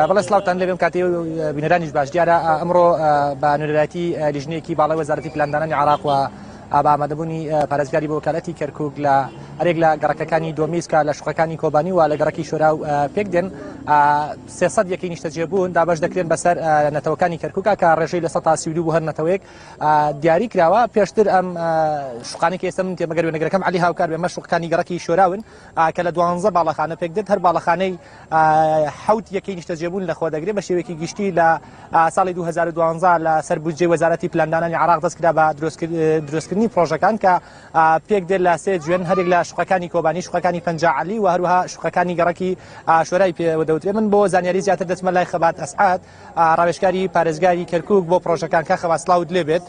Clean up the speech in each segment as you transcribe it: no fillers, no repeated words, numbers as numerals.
بەڵێ سلااوان لەبێم کاتی بینەرانیش باش دیارە ئەمڕۆ بە نوێنەرەتی لیژنەیەکی باڵای وەزارەتی پلاندانانی عراق و ئامادەبوونی پارێزگاری بۆ وەکالەتی کەرکووک لە هەرێک لە گەڕەکەەکانی دۆمیسکە لە شوقەکانی کۆبانی و لە گەڕەکی شۆرا و پێک دێن 300 یەکەی نیشتەجێبوون دابش دەکرێن بەسەر نەتەوەکانی کەرکووکە کە ڕێژەی لە 132 بۆ هەر نەتەوەیەک دیاری کراوە پێشتر ئەم شوقانی کە ئێستا من تێمەگەر وێنەگرەکەم علی هاوکار بێمە شوقەکانی گەڕەکی شۆراون کە لە 12 باڵەخانە پێک دێت هەر باڵەخانەی حوت یەکەی نیشتەجێبوون لەخۆ دەگرێت بە شێوەیەکی گشتی لە ساڵی 2012 لە سەر بودجێ وەزارەتی پلاندانانی عراق دەستکرا بە دروستکردنی پرۆژەکان کە پێک دێت لە سێ جوێن هەرێک لە شوقەکانی کۆبانی شوقەکانی پەنجاعلی و هەروەها شوقەکانی گەڕەکی شۆرای پێوەدەوترێت من بۆ زانیاری زیاتر دەچمە لای خەبات ئەسعاد ڕاوێژکاری پارێزگاری کەرکووک بۆ پرۆژەکان کە خەبات سلااوت لێبێت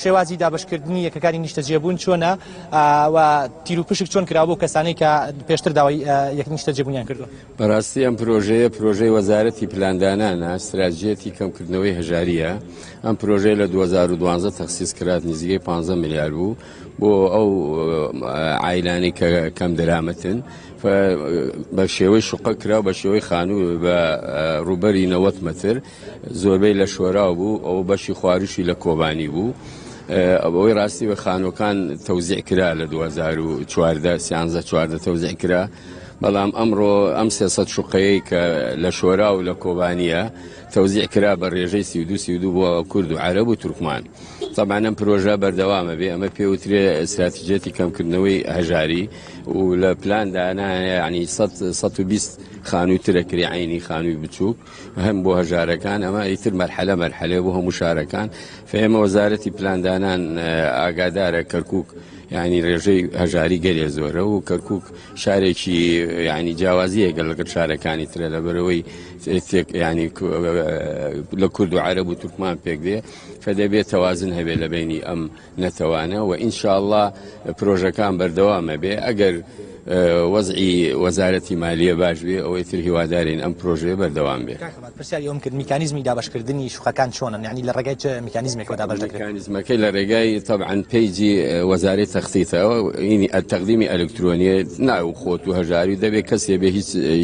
شێوازی دابشکردنی یەکەکانی نیشتەجێبوون چۆنە و تیر و پشک چۆن کراوە بۆ کەسانی کە پێشتر داوای یەک نیشتەجێبوونیان کردووە. بەڕاستی ئەم پرۆژەی وەزارەتی پلاندانانە استراتژیەتی کەمکردنەوەی هەژاریە ئەم پرۆژەی لە 2012 تەخسیس کرات نزیکەی 15 میلیارد بوو بۆ ئەو عایلانی کە کەم دەرامەتن بە شێوەی شوقە کرا بە شێوەی خانوو بە ڕوبەری 90 مەتر زۆربەی لە شۆرا بوو ئەو بەشی خواریشی لە کۆبانی بوو ئەوەی ڕاستی بە خانوەکان تەوزیع کرا لە 2014 تەوزیع کرا بەڵام ئەمڕۆ ئەم 300 شوقەیەی کە لە شۆرا و لە کۆبانیە تەوزیع کرا بە ڕێژەی 32 بۆ کورد و عەرەب و تورکمان. طبعا ئەم پرۆژە بەردەوامە بێ ئەمە پێوترێ استراتیژیەتی کەمکردنەوەی هەژاری و لە پلاندانە ینی 120 خانووی ترەکری عینی خانووی بچووک هەم بۆ هەژارەکان ئەمە ئیتر مەرحەلە بۆ هەموو شارەکان فێمە وەزارەتی پلاندانان ئاگادارە کەرکووک ینی ڕێژەی هەژاری گەلێ زۆرە و کەرکووک شارێکی ینی جیاوازیە لەگەڵ شارەکانی ترە لەبەرەوەی ینی لە کورد و عەرەب و تورکمان پێک دێ فدەبێت تەوازن هەبێ لە بینی ئەم نەتەوانە و ئینشاءڵڵا پرۆژەکان بەردەوامە بێ ئەگەر وەزعی وەزارەتی مالیە باش بێ ئەوەی تر هیوادارین ئەم پرۆژەیە بەردەوام بێ. پرسیاری ئەوم کرد میکانیزمی دابشکردنی شوقەکان چۆنن یعنی لە ڕێگای چ میکانیزمێکەوە دابش دەکرێت؟ میکانیزمەکەی لە ڕێگای طبعاً پیجی وەزارەی تەخسیتەوە تەقدیمی ئەلکترۆنیە ناو خۆت و هەژاری دەبێت کەسێ بێ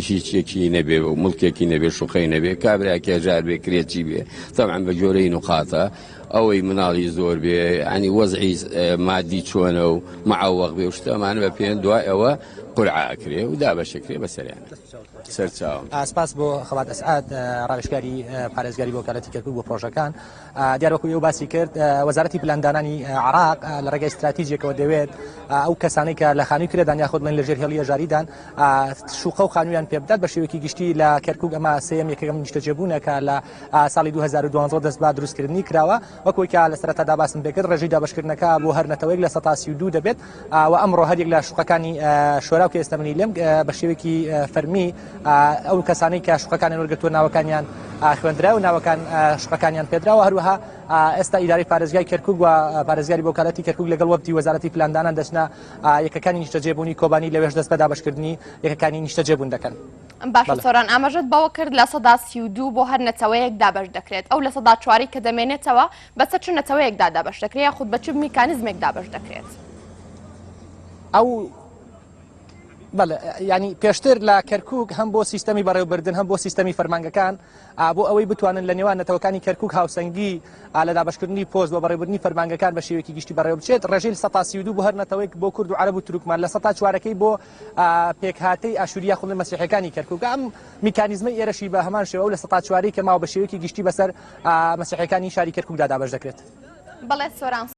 هیچێکی نەبێ و مڵکێکی نەبێ شوقەی نەبێ کابراکی هەژار بێ کرێکی بێ طبعاً بە جۆرەی نوقاتە ئەوەی مناڵی زۆر بێ ینی وەزعی مادی چۆنە و معەوەق بێ و شتەمان بە پێیان دوای ئەوە قورعاکرێ و دابەشەکرێ بەسەریانە سەرچاوم. سپاس بۆ خەبات ئەسعاد ڕاوێژکاری پارێزگاری بۆ وەکالەتی کەرکووک بۆ پرۆژەکان دیارەوەکو ئێوە باسی کرد وەزارەتی پلاندانانی عراق لە ڕێگای استراتیژیەکەوە دەوێت ئەو کەسانەی کە لە خانووی کرێدان یاخود من لەژێر هێڵی هەژاریدان شوقە و خانوویان پێ بدات بە شێوەیەکی گشتی لە کەرکووک ئەمە سێم یەکەم نیشتەجێبوونە کە لە ساڵی 2012 دەست بە دروستکردنی کراوە وەکوی کە لە سەرەتادا باسم پێکرد ڕێژەی دابشکردنەکە بۆ هەر نەتەوەیەک لە 132 دەبێت و ئەمڕۆ هەرێک لە شوقەکانی شۆرا و کە ئێستا منی لێم بە شێوەیەکی فەرمی ئەو کەسانەی کە شوقەکانیان وەرگرتووە ناوەکانیان خوێندرا و ناوەکان شوقەکانیان پێدراوە هەروەها ئێستا ئیدارەی پارێزگای کەرکووک و پارێزگاری بۆ وەکالەتی کەرکووک لەگەڵ وەفدی وەزارەتی پلاندانان دەچنە یەکەکانی نیشتەجێبوونی کۆبانی لەوێش دەست بە دابشکردنی یەکەکانی نیشتەجێبوون دەکەن. باشە سۆران ئاماژەت باوە کرد لە 132 بۆ هەر نەتەوەیەک دابش دەکرێت ئەو لە 104 کە دەمێنێتەوە بەسەر چ نەتەوەیەکدا دابش دەکرێت خود بە چ میکانیزمێک دابش دەکرێت؟ ئەو بەڵێ ینی پێشتر لە کەرکووک هەم بۆ سیستەمی بەڕێوەبردن هەم بۆ سیستەمی فەرمانگەکان بۆ ئەوەی بتوانن لە نێوان نەتەوەکانی کەرکووک هاوسەنگی لە دابشکردنی پۆست بۆ بەڕێوەبردننی فەرمانگەکان بە شێوەیەکی گشتی بەڕێوە بچێت ڕێژەی 132 بۆ هەر نەتەوەیەک بۆ کورد و عەرەب و تورکمان لە 104ەکەی بۆ پێکهاتەی ئاشوریە خوڵی مەسیحیەکانی کەرکووک ئەم میکانیزمەی ئێرەشی بە هەمان شێوە لە 104ی کە ماوە بە شێوەیەکی گشتی بەسەر مەسیحیەکانی شاری کەرکووکدا دابش دەکرێت. بەڵێ سۆران